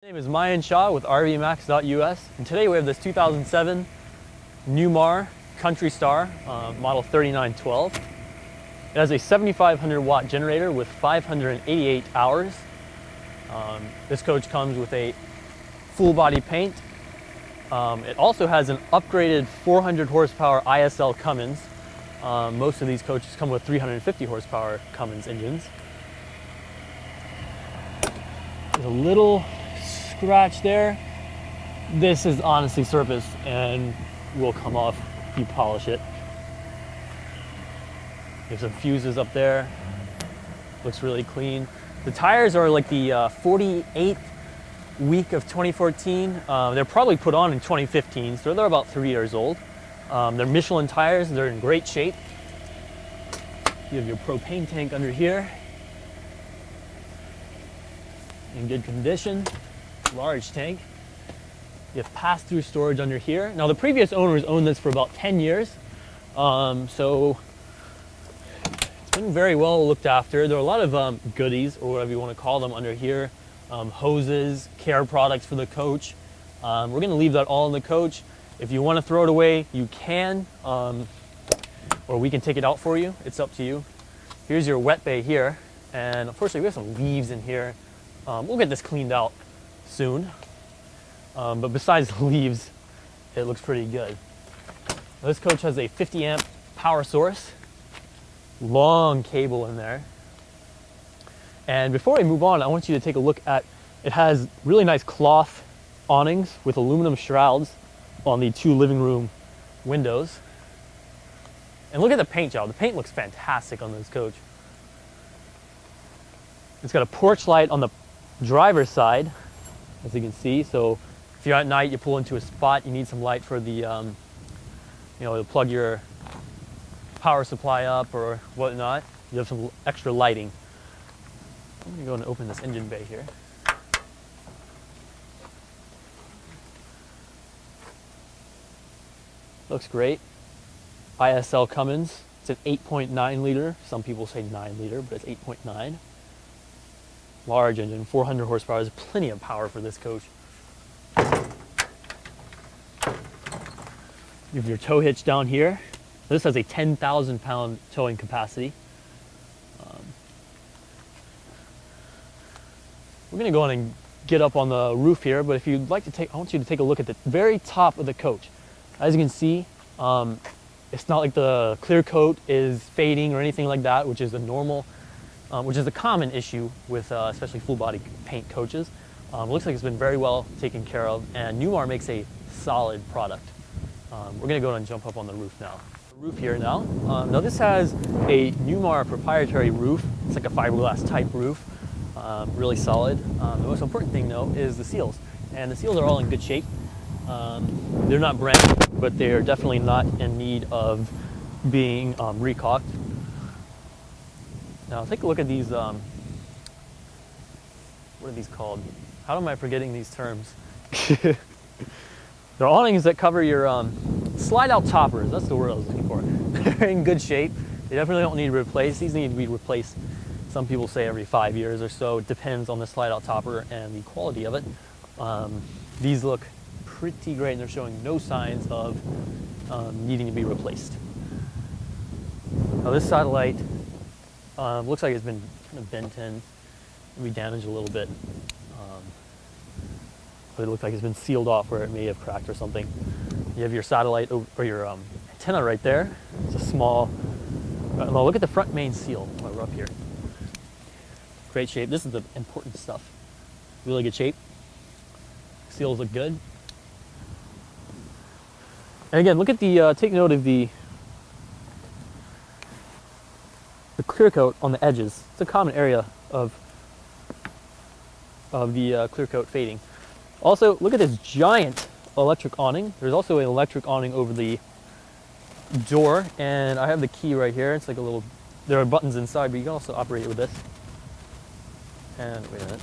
My name is Mayan Shah with RVMax.us, and today we have this 2007 Newmar Country Star model 3912. It has a 7,500 watt generator with 588 hours. This coach comes with a full body paint. It also has an upgraded 400 horsepower ISL Cummins. Most of these coaches come with 350 horsepower Cummins engines. There's a little scratch there. This is honestly surface and will come off if you polish it. There's some fuses up there. Looks really clean. The tires are like the 48th week of 2014. They're probably put on in 2015, so they're about 3 years old. They're Michelin tires. They're in great shape. You have your propane tank under here. In good condition. Large tank. You have pass-through storage under here. Now the previous owners owned this for about 10 years, so it's been very well looked after. There are a lot of goodies, or whatever you want to call them, under here. Hoses, care products for the coach. We're going to leave that all in the coach. If you want to throw it away, you can, or we can take it out for you. It's up to you. Here's your wet bay here, and unfortunately we have some leaves in here. We'll get this cleaned out soon, but besides the leaves, it looks pretty good. This coach has a 50 amp power source, long cable in there. And before I move on, I want you to take a look at, it has really nice cloth awnings with aluminum shrouds on the 2 living room windows. And look at the paint job. The paint looks fantastic on this coach. It's got a porch light on the driver's side, as you can see. So if you're at night, you pull into a spot, you need some light for the, to plug your power supply up or whatnot. You have some extra lighting. I'm gonna go and open this engine bay here. Looks great. ISL Cummins. It's an 8.9 liter. Some people say 9 liter, but it's 8.9. Large engine, 400 horsepower. There's plenty of power for this coach. You have your tow hitch down here. This has a 10,000 pound towing capacity. We're going to go on and get up on the roof here, but if you'd like to I want you to take a look at the very top of the coach. As you can see, it's not like the clear coat is fading or anything like that, which is a common issue with especially full body paint coaches. It looks like it's been very well taken care of, and Newmar makes a solid product. We're going to go and jump up on the roof now. The roof here now. Now this has a Newmar proprietary roof. It's like a fiberglass type roof. Really solid. The most important thing though is the seals, and the seals are all in good shape. They're not brand new, but they're definitely not in need of being recaulked. Now take a look at these, what are these called? How am I forgetting these terms? They're awnings that cover your slide out toppers. That's the word I was looking for. They're in good shape. They definitely don't need to be replaced. These need to be replaced, some people say every 5 years or so. It depends on the slide out topper and the quality of it. These look pretty great, and they're showing no signs of needing to be replaced. Now this satellite looks like it's been kind of bent in, maybe damaged a little bit. But it looks like it's been sealed off where it may have cracked or something. You have your satellite or your antenna right there. It's a small. Now look at the front main seal while we're up here. Great shape. This is the important stuff. Really good shape. Seals look good. And again, look at the. Take note of the clear coat on the edges. It's a common area of the clear coat fading. Also, look at this giant electric awning. There's also an electric awning over the door, and I have the key right here. It's like a little, there are buttons inside, but you can also operate it with this. And wait a minute.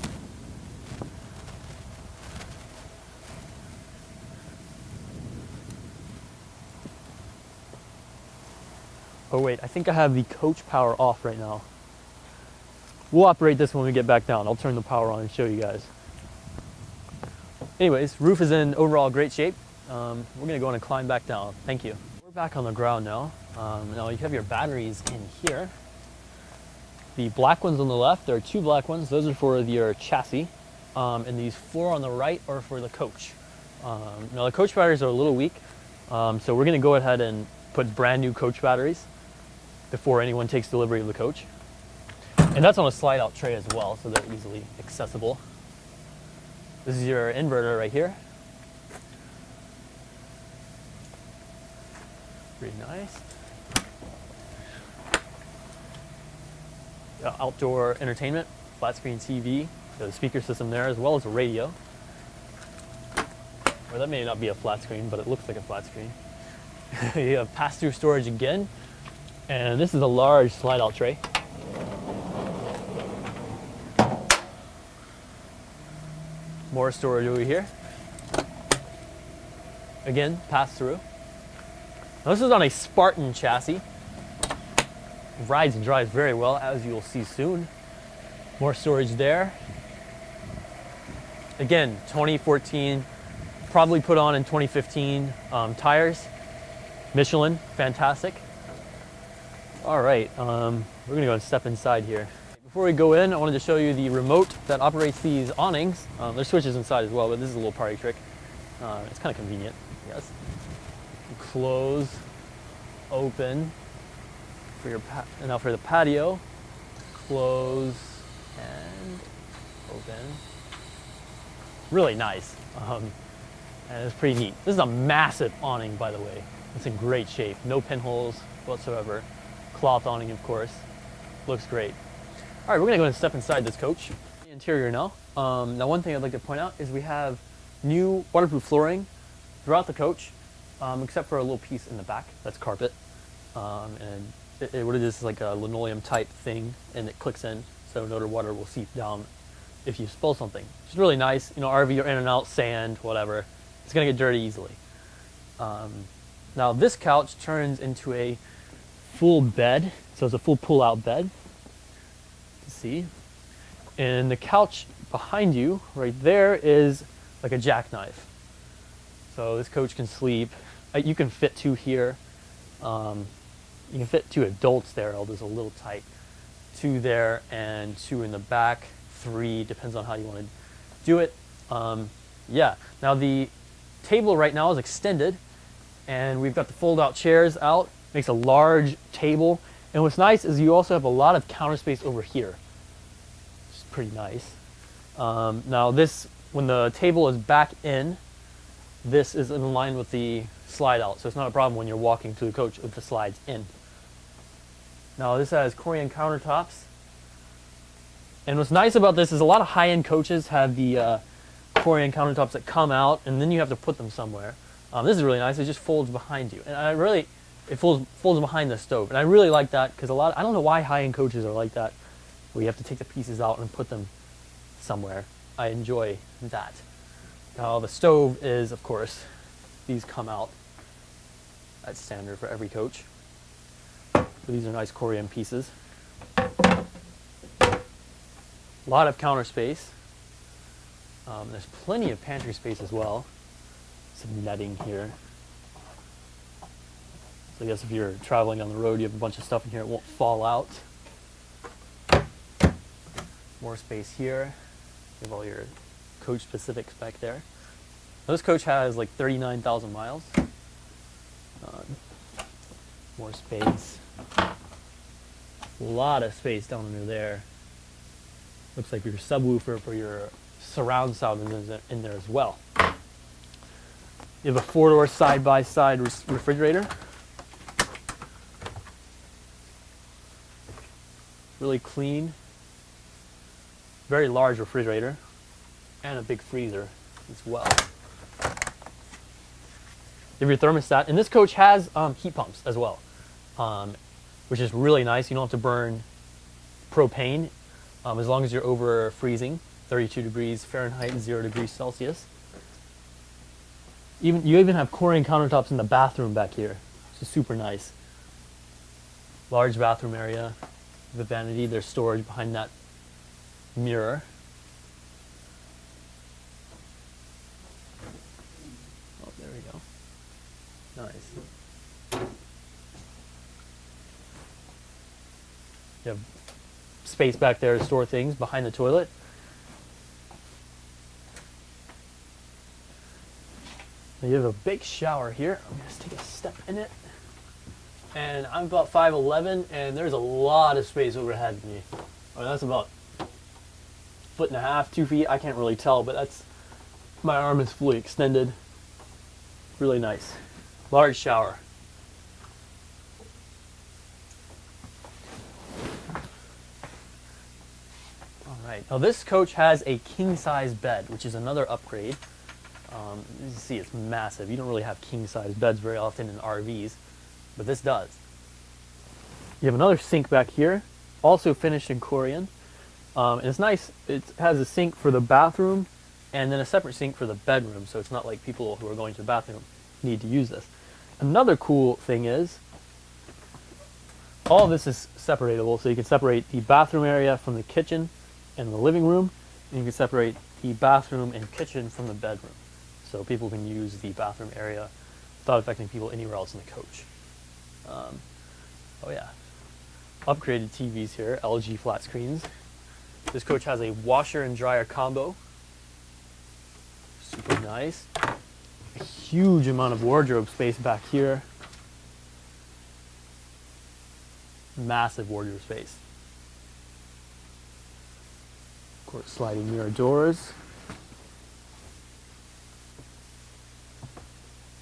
Oh wait, I think I have the coach power off right now. We'll operate this when we get back down. I'll turn the power on and show you guys. Anyways, roof is in overall great shape. We're gonna go on and climb back down. Thank you. We're back on the ground now. Now you have your batteries in here. The black ones on the left, there are 2 black ones. Those are for your chassis. And these 4 on the right are for the coach. Now the coach batteries are a little weak. So we're gonna go ahead and put brand new coach batteries before anyone takes delivery of the coach. And that's on a slide out tray as well, so they're easily accessible. This is your inverter right here. Pretty nice. Outdoor entertainment, flat screen TV, the speaker system there, as well as a radio. Or that may not be a flat screen, but it looks like a flat screen. You have pass-through storage again, and this is a large slide-out tray. More storage over here. Again, pass-through. Now this is on a Spartan chassis. Rides and drives very well, as you will see soon. More storage there. Again, 2014, probably put on in 2015 tires. Michelin, fantastic. All right, we're gonna go and step inside here. Before we go in, I wanted to show you the remote that operates these awnings. There's switches inside as well, but this is a little party trick. It's kind of convenient, yes. Close, open for your and now for the patio. Close and open. Really nice, and it's pretty neat. This is a massive awning, by the way. It's in great shape. No pinholes whatsoever. Cloth awning, of course. Looks great. All right, we're gonna go and step inside this coach. The interior now. Now, one thing I'd like to point out is we have new waterproof flooring throughout the coach, except for a little piece in the back that's carpet. And what it is like a linoleum type thing, and it clicks in, so no water will seep down if you spill something. It's really nice. You know, RV, you're in and out, sand, whatever. It's gonna get dirty easily. Now this couch turns into a full bed, so it's a full pull-out bed. See, and the couch behind you right there is like a jackknife, so this coach can sleep. You can fit 2 here. You can fit 2 adults there, although it's a little tight. 2 there and 2 in the back. 3, depends on how you want to do it. Yeah, now the table right now is extended, and we've got the fold-out chairs out. Makes a large table, and what's nice is you also have a lot of counter space over here. Pretty nice. Now this, when the table is back in, this is in line with the slide out, so it's not a problem when you're walking to the coach with the slides in. Now this has Corian countertops, and what's nice about this is a lot of high-end coaches have the Corian countertops that come out, and then you have to put them somewhere. This is really nice. It just folds behind you, and it folds behind the stove, and I really like that because I don't know why high-end coaches are like that, where you have to take the pieces out and put them somewhere. I enjoy that. Now the stove is, of course, these come out. That's standard for every coach. So these are nice Corian pieces. A lot of counter space. There's plenty of pantry space as well. Some netting here. So I guess if you're traveling on the road, you have a bunch of stuff in here, it won't fall out. More space here. You have all your coach specifics back there. Now, this coach has like 39,000 miles. More space. A lot of space down under there. Looks like your subwoofer for your surround sound is in there as well. You have a 4-door side-by-side refrigerator. Really clean. Very large refrigerator, and a big freezer as well. You have your thermostat, and this coach has heat pumps as well, which is really nice. You don't have to burn propane as long as you're over freezing, 32 degrees Fahrenheit and 0 degrees Celsius. You even have Corian countertops in the bathroom back here, which is super nice. Large bathroom area, the vanity, there's storage behind that mirror. Nice. You have space back there to store things behind the toilet. You have a big shower here. I'm gonna just take a step in it. And I'm about 5'11", and there's a lot of space overhead of me. I mean, that's about 1.5 feet, 2 feet. I can't really tell, but that's, my arm is fully extended. Really nice. Large shower. All right. Now this coach has a king-size bed, which is another upgrade. You see, it's massive. You don't really have king-size beds very often in RVs, but this does. You have another sink back here, also finished in Corian. And it's nice. It has a sink for the bathroom and then a separate sink for the bedroom, so it's not like people who are going to the bathroom need to use this. Another cool thing is all of this is separatable, so you can separate the bathroom area from the kitchen and the living room, and you can separate the bathroom and kitchen from the bedroom. So people can use the bathroom area without affecting people anywhere else in the coach. Oh yeah. Upgraded TVs here, LG flat screens. This coach has a washer and dryer combo. Super nice. A huge amount of wardrobe space back here. Massive wardrobe space. Of course, sliding mirror doors.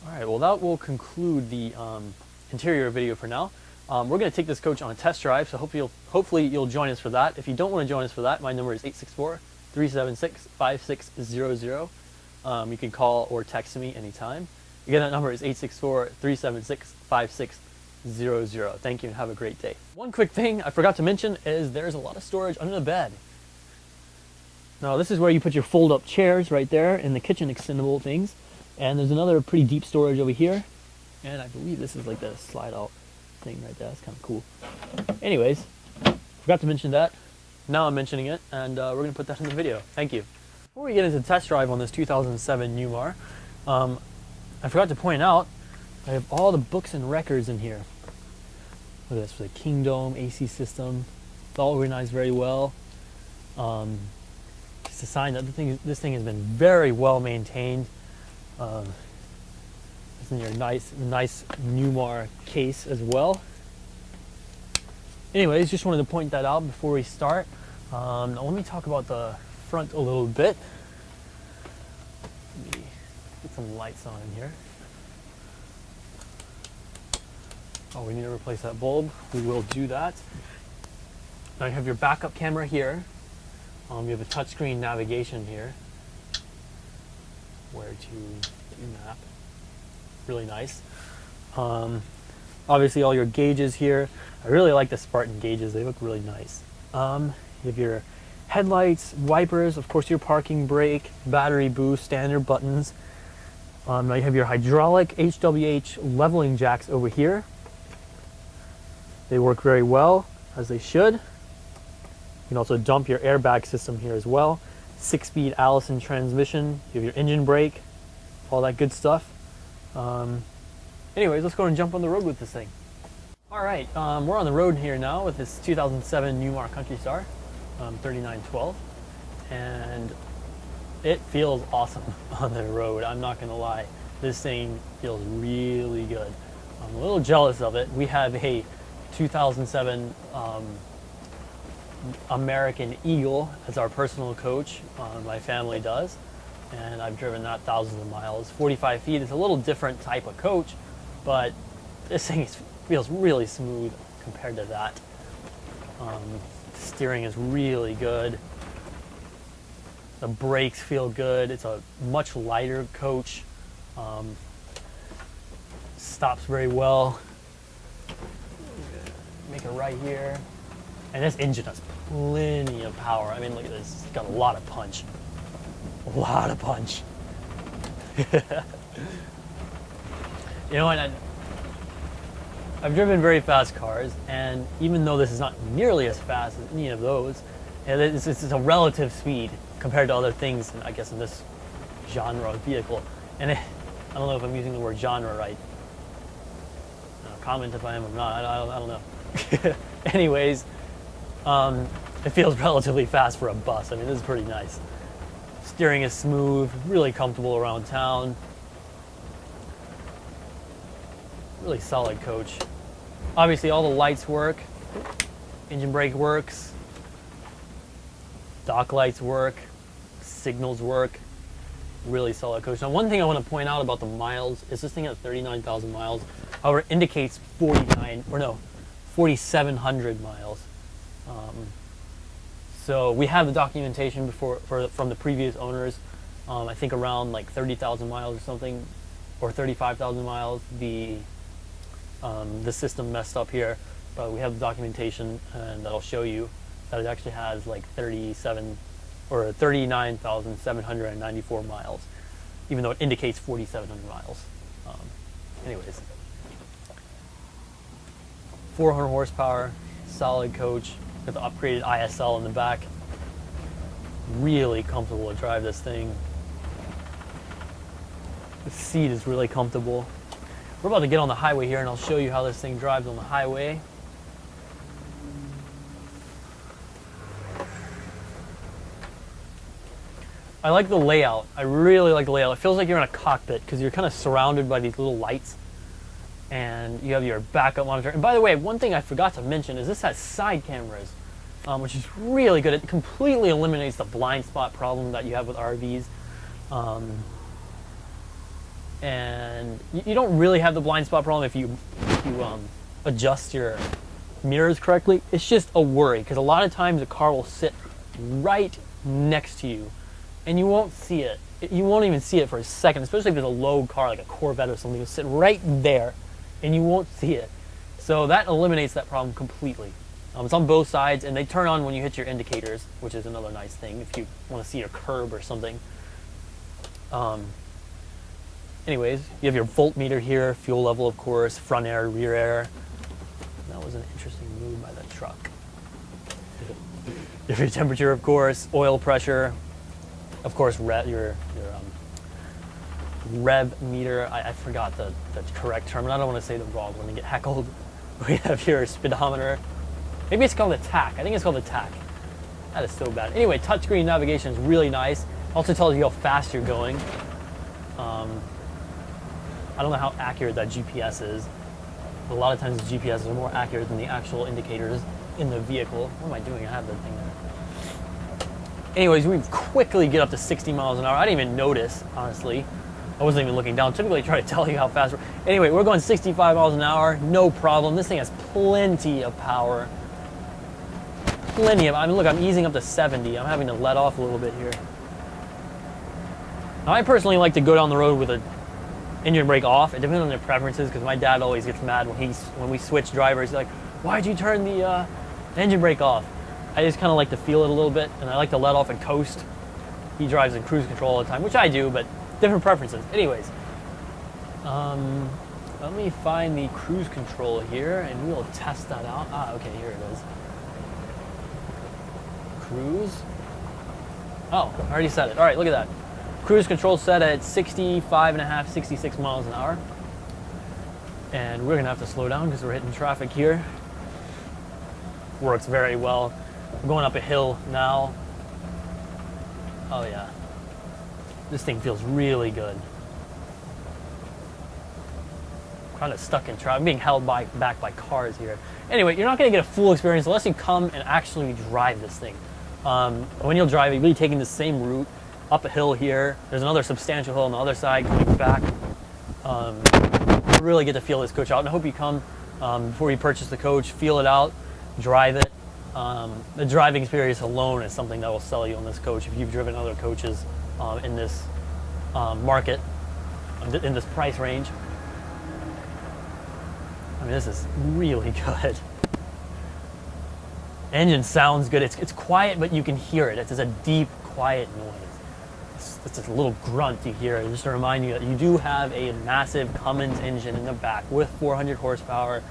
All right, well that will conclude the interior video for now. We're going to take this coach on a test drive, so hopefully you'll join us for that. If you don't want to join us for that, my number is 864-376-5600. You can call or text me anytime. Again, that number is 864-376-5600. Thank you and have a great day. One quick thing I forgot to mention is there's a lot of storage under the bed. Now this is where you put your fold-up chairs right there and the kitchen extendable things. And there's another pretty deep storage over here. And I believe this is like the slide-out thing right there. That's kind of cool. Anyways, forgot to mention that. Now I'm mentioning it, and we're going to put that in the video. Thank you. Before we get into the test drive on this 2007 Newmar, I forgot to point out I have all the books and records in here. Look at this, for the Kingdom AC system. It's all organized very well. Just a sign that this thing has been very well maintained. It's in your nice Newmar case as well. Anyways, just wanted to point that out before we start. Now let me talk about the front a little bit. Let me get some lights on in here. Oh, we need to replace that bulb. We will do that. Now you have your backup camera here. You have a touchscreen navigation here. Where to map. Really nice. Obviously all your gauges here. I really like the Spartan gauges. They look really nice. You have your headlights, wipers, of course your parking brake, battery boost, standard buttons. Now you have your hydraulic HWH leveling jacks over here. They work very well, as they should. You can also dump your airbag system here as well. 6-speed Allison transmission. You have your engine brake, all that good stuff. Anyways, let's go and jump on the road with this thing. All right, we're on the road here now with this 2007 Newmar Country Star 3912, and it feels awesome on the road. I'm not gonna lie, this thing feels really good. I'm a little jealous of it. We have a 2007 American Eagle as our personal coach. My family does, and I've driven that thousands of miles. 45 feet is a little different type of coach, but this thing feels really smooth compared to that. Steering is really good. The brakes feel good. It's a much lighter coach. Stops very well. Make a right here. And this engine has plenty of power. I mean, look at this. It's got a lot of punch. A lot of punch. You know what? I've driven very fast cars, and even though this is not nearly as fast as any of those, it's a relative speed compared to other things, I guess, in this genre of vehicle. And I don't know if I'm using the word genre right. comment if I am or not. I don't know. Anyways, it feels relatively fast for a bus. I mean, this is pretty nice. Steering is smooth, really comfortable around town. Really solid coach. Obviously, all the lights work. Engine brake works. Dock lights work. Signals work. Really solid coach. Now, one thing I want to point out about the miles is this thing has 39,000 miles. However, it indicates 4,700 miles. So we have the documentation from the previous owners. I think around like 30,000 miles or something, or 35,000 miles. The system messed up here, but we have the documentation, and that'll show you that it actually has like 39,794 miles, even though it indicates 4,700 miles. Anyways, 400 horsepower, solid coach. Got the upgraded ISL in the back. Really comfortable to drive this thing. The seat is really comfortable. We're about to get on the highway here, and I'll show you how this thing drives on the highway. I like the layout. I really like the layout. It feels like you're in a cockpit because you're kind of surrounded by these little lights, and you have your backup monitor. And by the way, one thing I forgot to mention is this has side cameras, which is really good. It completely eliminates the blind spot problem that you have with RVs. And you don't really have the blind spot problem if you adjust your mirrors correctly. It's just a worry because a lot of times the car will sit right next to you and you won't see it. You won't even see it for a second, especially if it's a low car like a Corvette or something. It'll sit right there and you won't see it. So that eliminates that problem completely. It's on both sides, and they turn on when you hit your indicators, which is another nice thing if you want to see a curb or something. Anyways, you have your voltmeter here, fuel level, of course, front air, rear air. That was an interesting move by the truck. You have your temperature, of course, oil pressure, of course, your rev meter. I forgot the correct term, and I don't want to say the wrong one and get heckled. We have your speedometer. Maybe it's called the TAC. I think it's called the TAC. That is so bad. Anyway, touchscreen navigation is really nice. Also tells you how fast you're going. I don't know how accurate that GPS is. A lot of times the GPS are more accurate than the actual indicators in the vehicle. What am I doing? I have the thing there. Anyways, we quickly get up to 60 miles an hour. I didn't even notice, honestly. I wasn't even looking down. Typically, I try to tell you how fast we're... Anyway, we're going 65 miles an hour. No problem. This thing has plenty of power. I mean, look, I'm easing up to 70. I'm having to let off a little bit here. Now, I personally like to go down the road with an engine brake off. It depends on their preferences, because my dad always gets mad when we switch drivers. He's like, why'd you turn the engine brake off? I just kind of like to feel it a little bit, and I like to let off and coast. He drives in cruise control all the time, which I do, but different preferences. Anyways, let me find the cruise control here, and we'll test that out. Okay, here it is. Cruise. Oh, I already said it. All right, look at that. Cruise control set at 65.5, 66 miles an hour. And we're gonna have to slow down because we're hitting traffic here. Works very well. We're going up a hill now. Oh yeah. This thing feels really good. Kind of stuck in traffic. I'm being held back by cars here. Anyway, you're not gonna get a full experience unless you come and actually drive this thing. When you'll drive, you'll be taking the same route up a hill here. There's another substantial hill on the other side coming back. Really get to feel this coach out, and I hope you come before you purchase the coach, feel it out, drive it. The driving experience alone is something that will sell you on this coach if you've driven other coaches in this market, in this price range. I mean, this is really good. Engine sounds good. It's quiet, but you can hear it. It's just a deep, quiet noise. It's a little grunt you hear. Just to remind you that you do have a massive Cummins engine in the back with 400 horsepower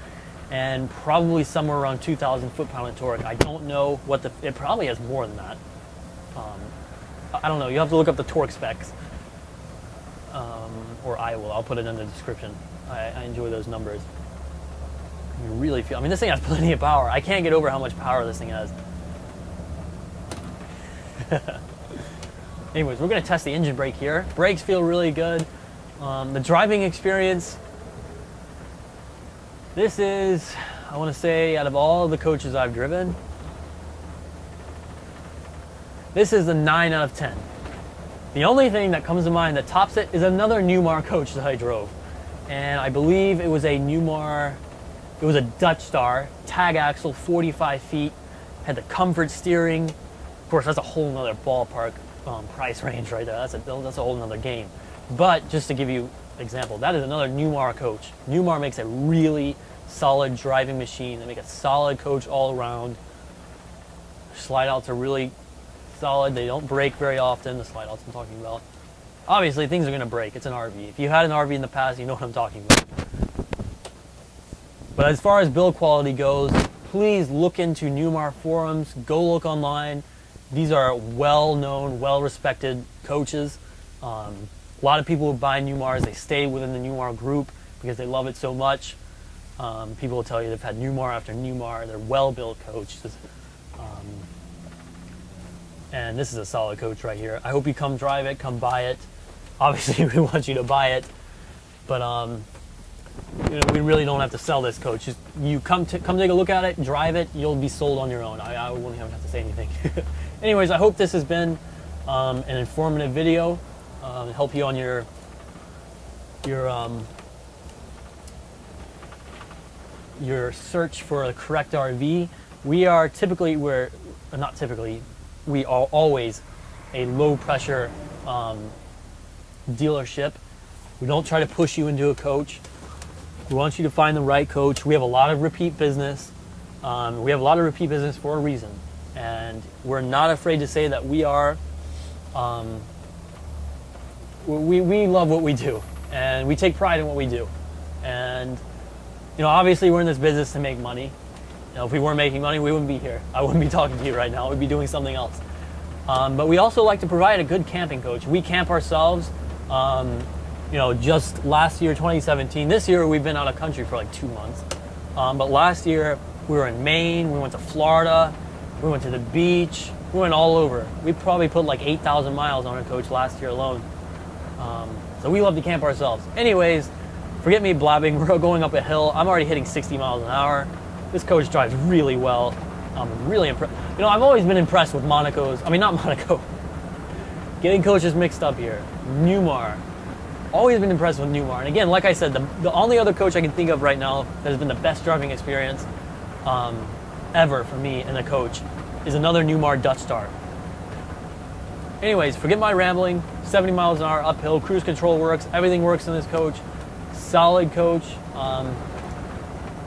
and probably somewhere around 2,000 foot-pound of torque. I don't know what it probably has more than that. I don't know. You have to look up the torque specs. Or I will. I'll put it in the description. I enjoy those numbers. You really feel, I mean, this thing has plenty of power. I can't get over how much power this thing has. Anyways, we're gonna test the engine brake here. Brakes feel really good. The driving experience, this is, I wanna say, out of all the coaches I've driven, this is a 9 out of 10. The only thing that comes to mind that tops it is another Newmar coach that I drove. And I believe it was a Newmar, it was a Dutch Star, tag axle, 45 feet, had the comfort steering. Of course, that's a whole nother ballpark price range right there. That's a whole nother game. But just to give you an example, that is another Newmar coach. Newmar makes a really solid driving machine. They make a solid coach all around. Slide outs are really solid. They don't break very often, the slide outs I'm talking about. Obviously, things are going to break. It's an RV. If you had an RV in the past, you know what I'm talking about. But as far as build quality goes, please look into Newmar forums. Go look online. These are well-known, well-respected coaches. A lot of people who buy Newmars, they stay within the Newmar group because they love it so much. People will tell you they've had Newmar after Newmar. They're well-built coaches. And this is a solid coach right here. I hope you come drive it, come buy it. Obviously, we want you to buy it, but you know, we really don't have to sell this coach. Just you come take a look at it, drive it. You'll be sold on your own. I won't even have to say anything. Anyways, I hope this has been an informative video. Help you on your search for the correct RV. We are always a low pressure dealership. We don't try to push you into a coach. We want you to find the right coach. We have a lot of repeat business. We have a lot of repeat business for a reason. And we're not afraid to say that we are, we love what we do. And we take pride in what we do. And, you know, obviously we're in this business to make money. You know, if we weren't making money, we wouldn't be here. I wouldn't be talking to you right now. We'd be doing something else. But we also like to provide a good camping coach. We camp ourselves. You know, just last year, 2017, this year we've been out of country for like 2 months. But last year we were in Maine, we went to Florida, we went to the beach, we went all over. We probably put like 8,000 miles on our coach last year alone. So we love to camp ourselves. Anyways, forget me blabbing, we're going up a hill. I'm already hitting 60 miles an hour. This coach drives really well. I'm really impressed. You know, I've always been impressed with Monaco's, I mean not Monaco, getting coaches mixed up here. Newmar. Always been impressed with Newmar. And again, like I said, the only other coach I can think of right now that has been the best driving experience ever for me and a coach is another Newmar Dutch Star. Anyways, forget my rambling. 70 miles an hour uphill, cruise control works, everything works in this coach. Solid coach.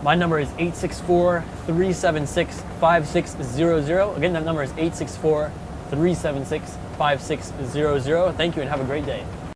My number is 864-376-5600. Again, that number is 864-376-5600. Thank you and have a great day.